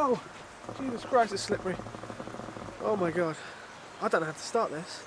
Oh, Jesus Christ, it's slippery. Oh my god. I don't know how to start this.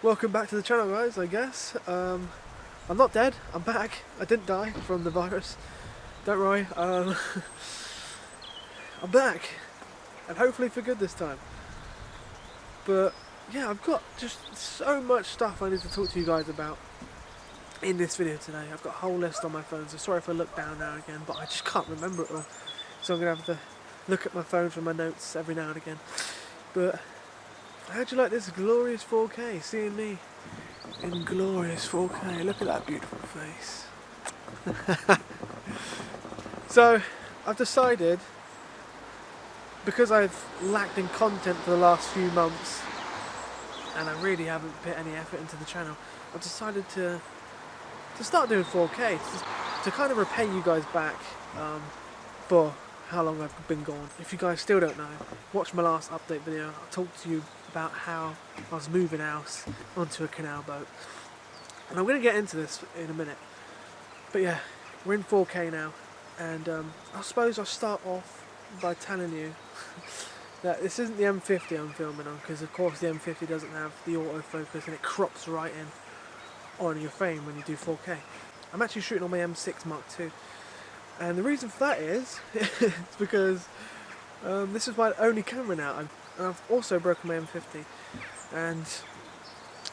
Welcome back to the channel, guys, I guess. I'm not dead, I'm back. I didn't die from the virus. Don't worry. I'm back. And hopefully for good this time. But yeah, I've got just so much stuff I need to talk to you guys about in this video today. I've got a whole list on my phone, so sorry if I look down now and again, but I just can't remember it all. So I'm going to have to look at my phone for my notes every now and again. But how'd you like this glorious 4K? Seeing me in glorious 4K. Look at that beautiful face. So I've decided, because I've lacked in content for the last few months and I really haven't put any effort into the channel, I've decided to start doing 4K, to kind of repay you guys back for how long I've been gone. If you guys still don't know, watch my last update video. I talked to you about how I was moving house onto a canal boat. And I'm going to get into this in a minute. But yeah, we're in 4K now. And I suppose I'll start off by telling you that this isn't the M50 I'm filming on, because of course the M50 doesn't have the autofocus and it crops right in on your frame when you do 4K. I'm actually shooting on my M6 Mark II. And the reason for that is because this is my only camera now, and I've also broken my M50. And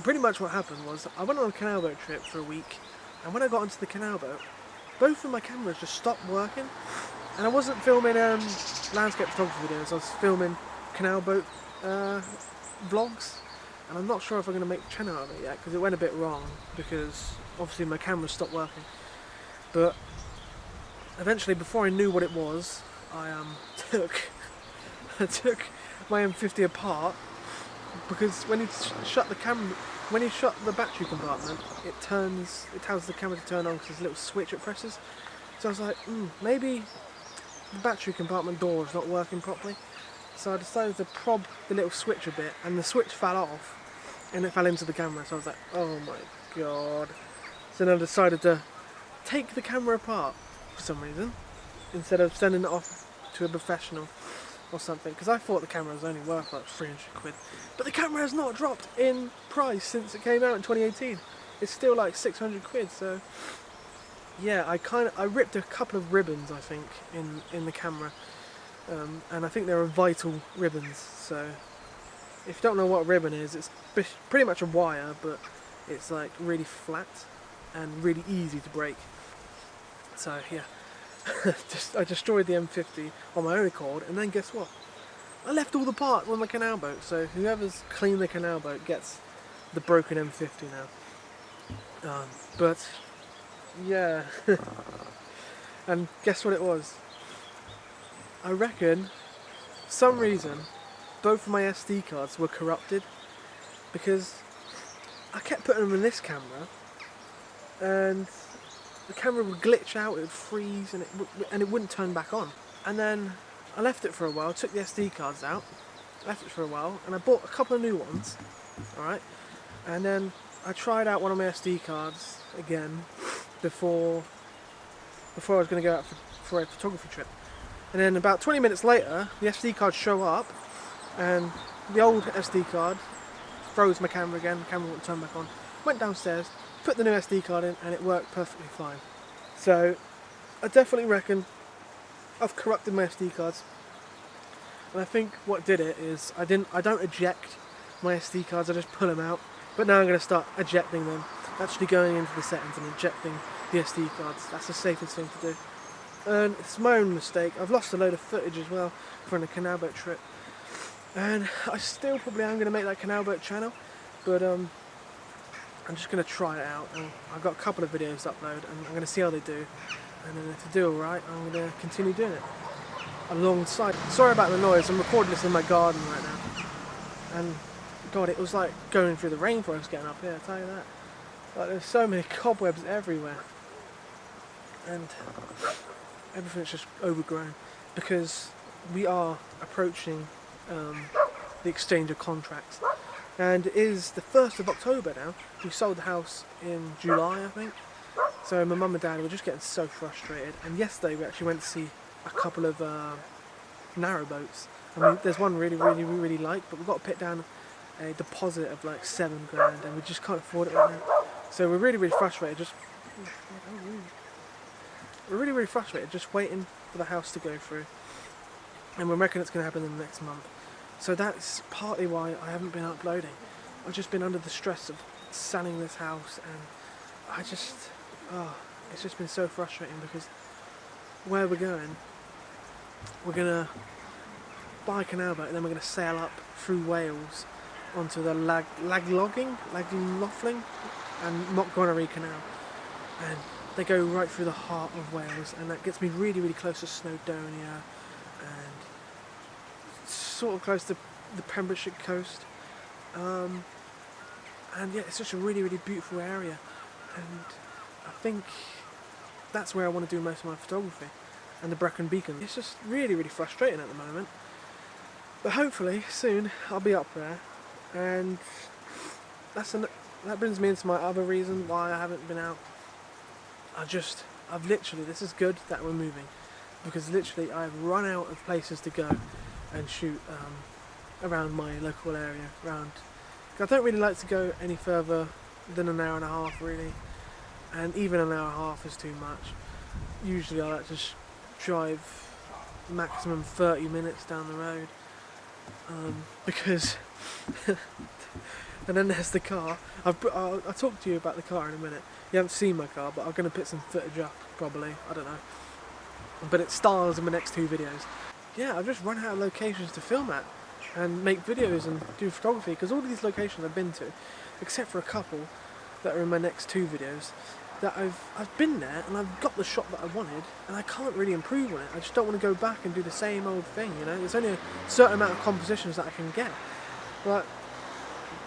pretty much what happened was I went on a canal boat trip for a week, and when I got onto the canal boat, both of my cameras just stopped working. And I wasn't filming landscape photography videos, I was filming canal boat vlogs. And I'm not sure if I'm going to make a channel out of it yet, because it went a bit wrong, because obviously my camera stopped working. But eventually, before I knew what it was, I took my M50 apart, because when you shut the camera, when you shut the battery compartment, it tells the camera to turn on because there's a little switch it presses. So I was like, maybe the battery compartment door is not working properly. So I decided to prob the little switch a bit, and the switch fell off, and it fell into the camera. So I was like, oh my god. So then I decided to take the camera apart for some reason, instead of sending it off to a professional or something, because I thought the camera was only worth like 300 quid. But the camera has not dropped in price since it came out in 2018. It's still like 600 quid, so yeah, I ripped a couple of ribbons, I think, in the camera, and I think they were vital ribbons. So if you don't know what a ribbon is, it's pretty much a wire, but it's like really flat and really easy to break. So yeah, I destroyed the M50 on my own accord, and then guess what? I left all the parts on the canal boat, so whoever's cleaned the canal boat gets the broken M50 now. But yeah, and guess what it was? I reckon, for some reason, both of my SD cards were corrupted, because I kept putting them in this camera, and the camera would glitch out, it would freeze, and it wouldn't turn back on. And then I left it for a while, took the SD cards out, left it for a while, and I bought a couple of new ones, alright? And then I tried out one of my SD cards again before I was going to go out for a photography trip. And then about 20 minutes later, the SD cards show up, and the old SD card froze my camera again, the camera wouldn't turn back on. Went downstairs, put the new SD card in, and it worked perfectly fine. So I definitely reckon I've corrupted my SD cards, and I think what did it is I don't eject my SD cards, I just pull them out. But now I'm going to start ejecting them, actually going into the settings and ejecting the SD cards. That's the safest thing to do. And it's my own mistake. I've lost a load of footage as well from the canal boat trip, and I still probably am going to make that canal boat channel, but I'm just going to try it out. I've got a couple of videos to upload, and I'm going to see how they do, and then if they do alright, I'm going to continue doing it alongside. Sorry about the noise, I'm recording this in my garden right now, and god, it was like going through the rainforest getting up here, I'll tell you that. Like, there's so many cobwebs everywhere, and everything's just overgrown, because we are approaching the exchange of contracts, and it is the 1st of October now. We sold the house in July, I think, so my mum and dad were just getting so frustrated, and yesterday we actually went to see a couple of narrowboats. I mean, there's one really like, but we've got to put down a deposit of like £7,000, and we just can't afford it right now. So we're really frustrated. We're really frustrated, just waiting for the house to go through, and we reckon it's going to happen in the next month. So that's partly why I haven't been uploading. I've just been under the stress of selling this house, and it's just been so frustrating because where we're going, we're gonna buy a canal boat and then we're gonna sail up through Wales onto the Llangollen and Montgomery Canal, and they go right through the heart of Wales, and that gets me really close to Snowdonia and sort of close to the Pembrokeshire coast. And yeah, it's just a really beautiful area, and I think that's where I want to do most of my photography, and the Brecon Beacon. It's just really frustrating at the moment, but hopefully soon I'll be up there, and that brings me into my other reason why I haven't been out. I've literally, this is good that we're moving, because literally I've run out of places to go and shoot around my local area. I don't really like to go any further than an hour and a half, really, and even an hour and a half is too much. Usually I like to drive maximum 30 minutes down the road, because and then there's the car. I'll talk to you about the car in a minute. You haven't seen my car, but I'm going to put some footage up, probably, I don't know, but it stars in my next 2 videos. Yeah, I've just run out of locations to film at and make videos and do photography, because all of these locations I've been to, except for a couple that are in my next 2 videos, that I've been there and I've got the shot that I wanted, and I can't really improve on it. I just don't want to go back and do the same old thing, you know. There's only a certain amount of compositions that I can get. But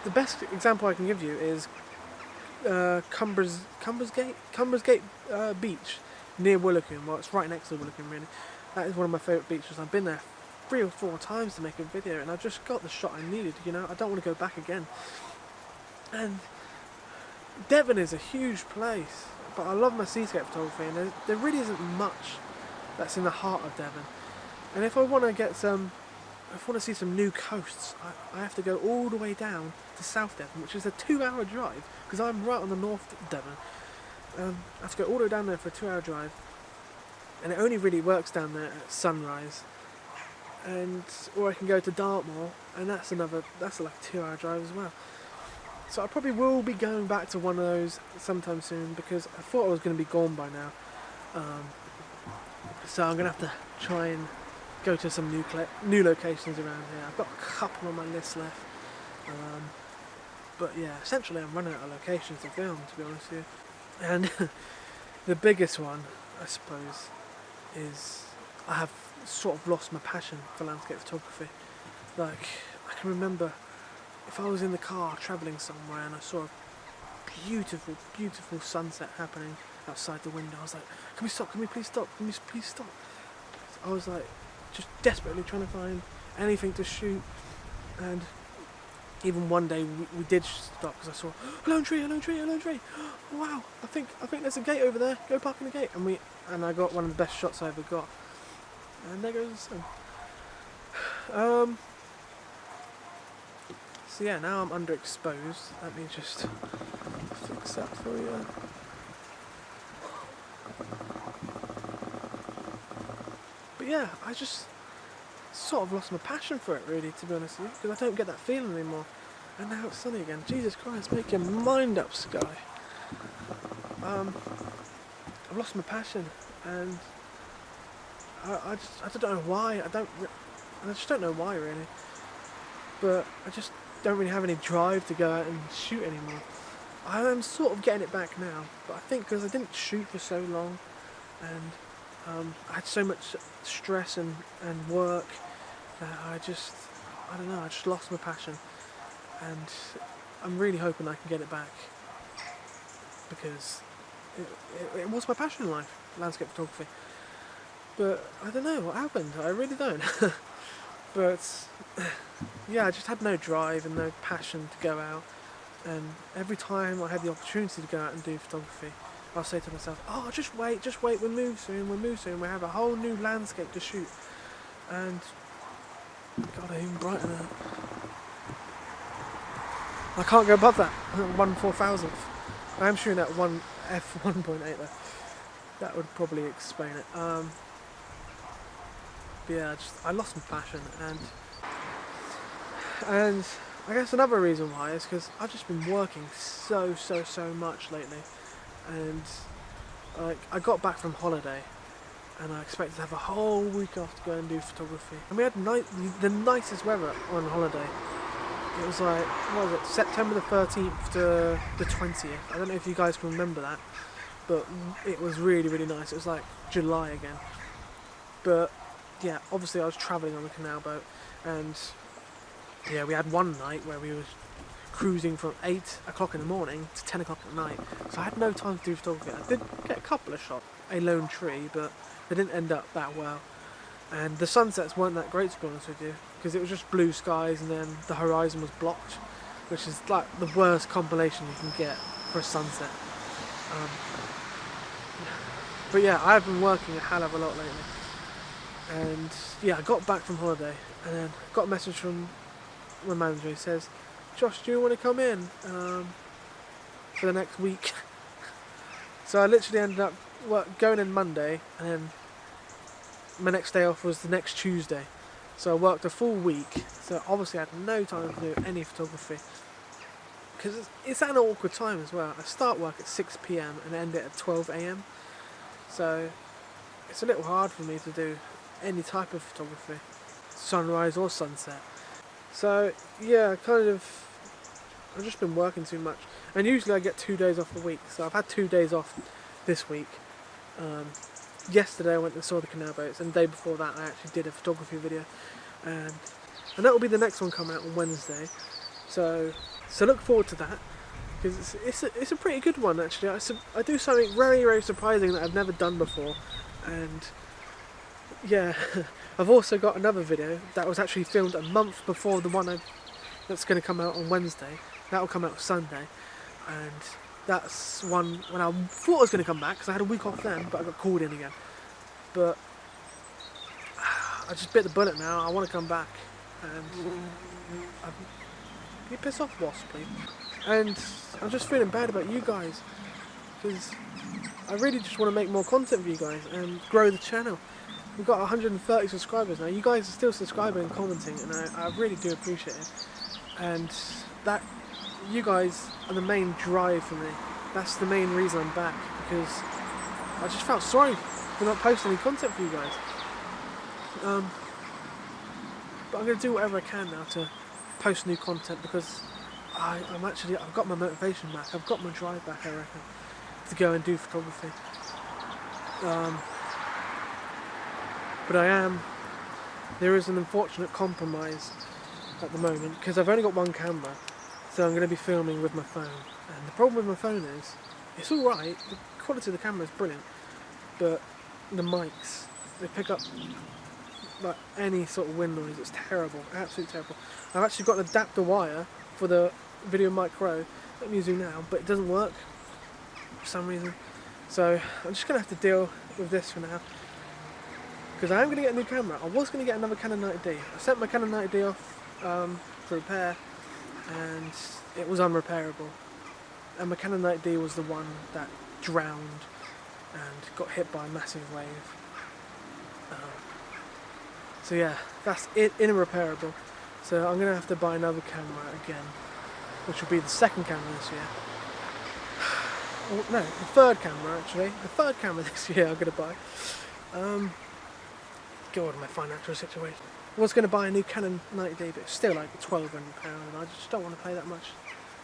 the best example I can give you is Cumbers Gate Beach near Willicombe. Well, it's right next to Willicombe, really. That is one of my favourite beaches. I've been there 3 or 4 times to make a video, and I've just got the shot I needed, you know. I don't want to go back again. And Devon is a huge place, but I love my seascape photography, and there really isn't much that's in the heart of Devon. And if I want to see some new coasts, I have to go all the way down to South Devon, which is a 2-hour drive, because I'm right on the North Devon. I have to go all the way down there for a 2-hour drive, and it only really works down there at sunrise. Or I can go to Dartmoor, and that's like a 2-hour drive as well. So I probably will be going back to one of those sometime soon, because I thought I was going to be gone by now. So I'm going to have to try and go to some new locations around here. I've got a couple on my list left. But yeah, essentially I'm running out of locations to film, to be honest with you. And the biggest one, I suppose, is I have sort of lost my passion for landscape photography. Like, I can remember if I was in the car travelling somewhere and I saw a beautiful sunset happening outside the window, I was like, can we stop, can we please stop, can we please stop? I was like, just desperately trying to find anything to shoot. And even one day we did stop, because I saw, hello tree, oh, wow, I think there's a gate over there, go park in the gate. And I got one of the best shots I ever got. And there goes the sun. So yeah, now I'm underexposed. Let me just fix that for you. But yeah, I just sort of lost my passion for it, really, to be honest with you, because I don't get that feeling anymore. And now it's sunny again. Jesus Christ, make your mind up, Sky. I've lost my passion, and I don't know why. I just don't know why, really. But I just don't really have any drive to go out and shoot anymore. I am sort of getting it back now, but I think because I didn't shoot for so long, and I had so much stress and work, that I just lost my passion. And I'm really hoping I can get it back, because it was my passion in life, landscape photography. But I don't know what happened. I really don't. But yeah, I just had no drive and no passion to go out. And every time I had the opportunity to go out and do photography, I'll say to myself, oh, just wait, we'll move soon, we have a whole new landscape to shoot. and God, I even brighten it. I can't go above that 1/4000th. I am shooting at 1 f1.8 though. That would probably explain it. But yeah, I lost my passion, and I guess another reason why is because I've just been working so much lately, and like I got back from holiday, and I expected to have a whole week off to go and do photography, and we had the nicest weather on holiday. It was like, what was it, September the 13th to the 20th. I don't know if you guys can remember that, but it was really nice. It was like July again. But yeah, obviously I was travelling on the canal boat, and yeah, we had one night where we were cruising from 8 o'clock in the morning to 10 o'clock at night, so I had no time to do photography. I did get a couple of shots, a lone tree, but they didn't end up that well. And the sunsets weren't that great, to be honest with you, because it was just blue skies and then the horizon was blocked, which is like the worst compilation you can get for a sunset. But yeah, I've been working a hell of a lot lately. And yeah, I got back from holiday and then got a message from my manager who says, "Josh, do you want to come in for the next week?" So I literally ended up going in Monday, and then my next day off was the next Tuesday. So I worked a full week, so obviously I had no time to do any photography. Because it's at an awkward time as well. I start work at 6 PM and end it at 12 AM. So it's a little hard for me to do any type of photography, sunrise or sunset. So yeah, I've just been working too much. And usually I get 2 days off a week, so I've had 2 days off this week. Yesterday I went and saw the canal boats, and the day before that I actually did a photography video, and that will be the next one coming out on Wednesday. So look forward to that, because it's a pretty good one actually. I do something very surprising that I've never done before, and yeah, I've also got another video that was actually filmed a month before the one that's going to come out on Wednesday. That will come out Sunday, and that's one when I thought I was going to come back, because I had a week off then, but I got called in again. But I just bit the bullet now. I want to come back, and can you piss off, wasp, please? And I'm just feeling bad about you guys, because I really just want to make more content for you guys and grow the channel. We've got 130 subscribers now. You guys are still subscribing and commenting, and I really do appreciate it. And that, you guys are the main drive for me. That's the main reason I'm back, because I just felt sorry for not posting any content for you guys. But I'm going to do whatever I can now to post new content, because I've got my motivation back. I've got my drive back, I reckon, to go and do photography. But there is an unfortunate compromise at the moment, because I've only got one camera, so I'm going to be filming with my phone. And the problem with my phone is, it's alright, the quality of the camera is brilliant, but the mics, they pick up like any sort of wind noise. It's terrible, absolutely terrible. I've actually got an adapter wire for the Video Mic Pro that I'm using now, but it doesn't work for some reason. So I'm just going to have to deal with this for now, because I am going to get a new camera. I was going to get another Canon 90D. I sent my Canon 90D off for repair, and it was unrepairable. And my Canon 90D was the one that drowned and got hit by a massive wave. So yeah, that's irreparable. So I'm going to have to buy another camera again, which will be the second camera this year. No, the third camera actually. The third camera this year I'm going to buy. God, my financial situation. I was going to buy a new Canon 90D, but it's still like £1,200, and I just don't want to pay that much,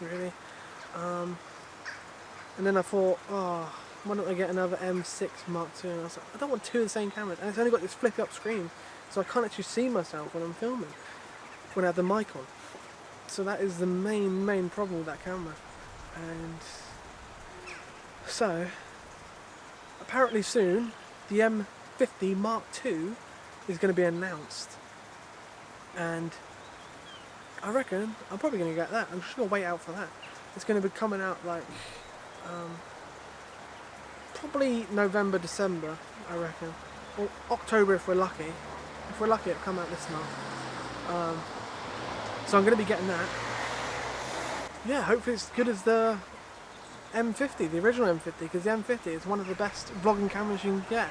really. And then I thought, why don't I get another M6 Mark II? And I was like, I don't want two of the same cameras, and it's only got this flip up screen, so I can't actually see myself when I'm filming, when I have the mic on. So that is the main problem with that camera. And so, apparently soon, the M50 Mark II is going to be announced. And I reckon I'm probably going to get that. I'm just going to wait out for that. It's going to be coming out like probably November, December, I reckon, or October if we're lucky. If we're lucky, it'll come out this month. So I'm going to be getting that. Yeah, hopefully it's as good as the M50, the original M50, because the M50 is one of the best vlogging cameras you can get.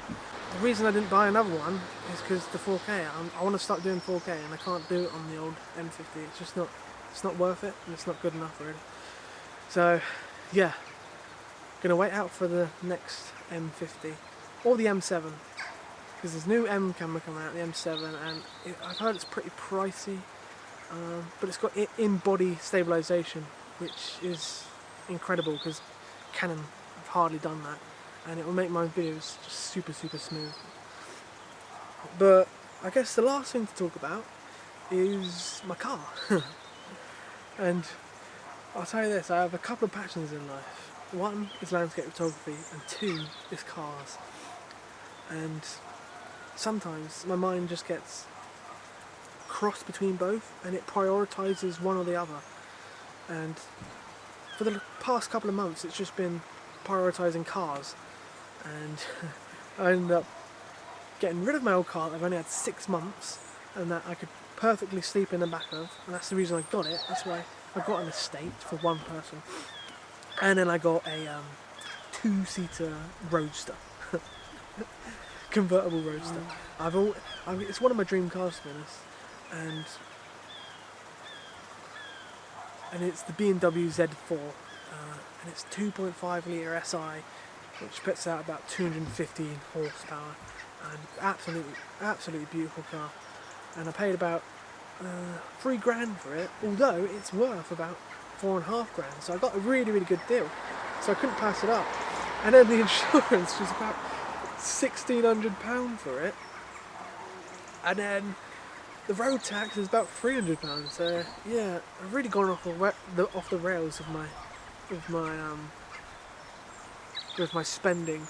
The reason I didn't buy another one is because the 4K. I want to start doing 4K, and I can't do it on the old M50. It's just not. It's not worth it, and it's not good enough really. So, yeah, gonna wait out for the next M50 or the M7, because there's new M camera coming out, the M7, and I've heard it's pretty pricey, but it's got in-body stabilization, which is incredible because Canon have hardly done that, and it will make my videos just super smooth. But I guess the last thing to talk about is my car. And I'll tell you this, I have a couple of passions in life. One is landscape photography, and two is cars. And sometimes my mind just gets crossed between both, and it prioritises one or the other. And for the past couple of months it's just been prioritising cars, and I ended up getting rid of my old car that I've only had 6 months, and that I could perfectly sleep in the back of, and that's the reason I got it. That's why I got an estate for one person, and then I got a 2-seater roadster, convertible roadster. It's one of my dream cars, to be honest, and it's the B&W Z4, and it's 2.5 litre SI, which puts out about 215 horsepower, and absolutely beautiful car. And I paid about £3,000 for it, although it's worth about £4,500, so I got a really good deal, so I couldn't pass it up. And then the insurance was about £1,600 for it, and then the road tax is about £300. So yeah, I've really gone off the rails with my spending,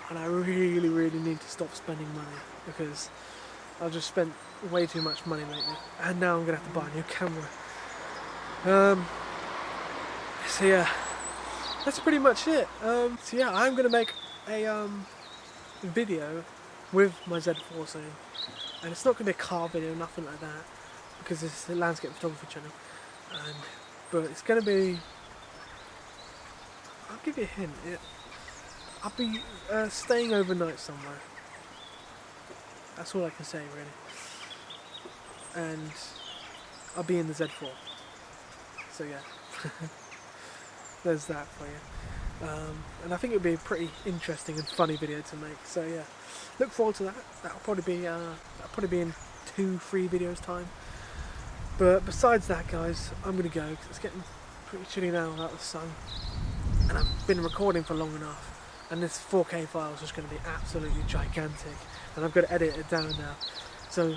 and I really need to stop spending money, because I've just spent way too much money lately, and now I'm gonna have to buy a new camera. So yeah, that's pretty much it. So yeah, I'm gonna make a video with my Z4 soon, and it's not gonna be a car video, nothing like that, because it's a landscape photography channel. But it's gonna be. I'll give you a hint. I'll be staying overnight somewhere. That's all I can say, really. And I'll be in the Z4. So yeah, there's that for you. And I think it would be a pretty interesting and funny video to make. So yeah, look forward to that. That'll probably be in 2-3 videos time. But besides that, guys, I'm gonna go because it's getting pretty chilly now without the sun, and I've been recording for long enough. And this 4K file is just going to be absolutely gigantic, and I've got to edit it down now. So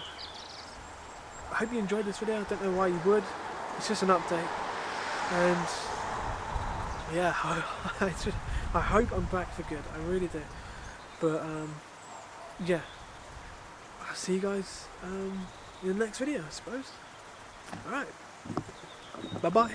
I hope you enjoyed this video. I don't know why you would. It's just an update, and yeah, I hope I'm back for good. I really do. But yeah, I'll see you guys in the next video, I suppose. Alright, bye bye.